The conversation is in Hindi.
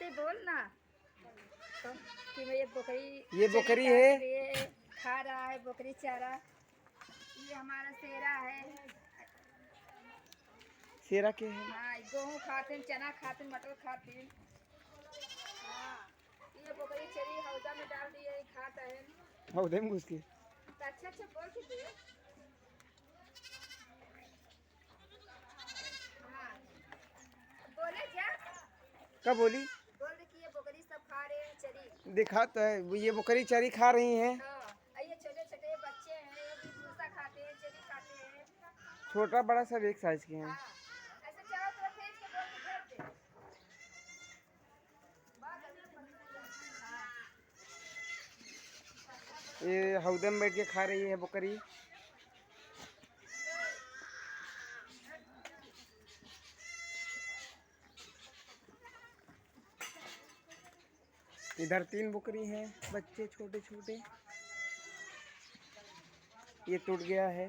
से बोल ना तो कि मैं ये बकरी है, ये खा रहा है बकरी चारा। ये हमारा शेरा है। शेरा के है। हाँ गेहूँ खाते हैं, चना खाते हैं, मटर खाते हैं। हाँ ये बकरी चरी हौदा में डाल दिए खाता है। हौदे में घुस के। तो अच्छा अच्छा बोल के दिए। हाँ बोले क्या कब बोली? बोल रहे कि ये बकरी सब खा रहे हैं चरी। दिखा तो है, ये बकरी चरी खा रही हैं। हाँ ये छोटे छोटे बच्चे हैं, ये भी भूसा खाते हैं, चरी खाते हैं। छोटा बड़ा सब एक साइज के हैं। हाँ ऐसे चारों तरफ फेंक के बोल के फेंक दे। ये हौदे में बैठ के खा रही है बकरी। इधर 3 बकरी हैं, बच्चे छोटे छोटे। ये टूट गया है।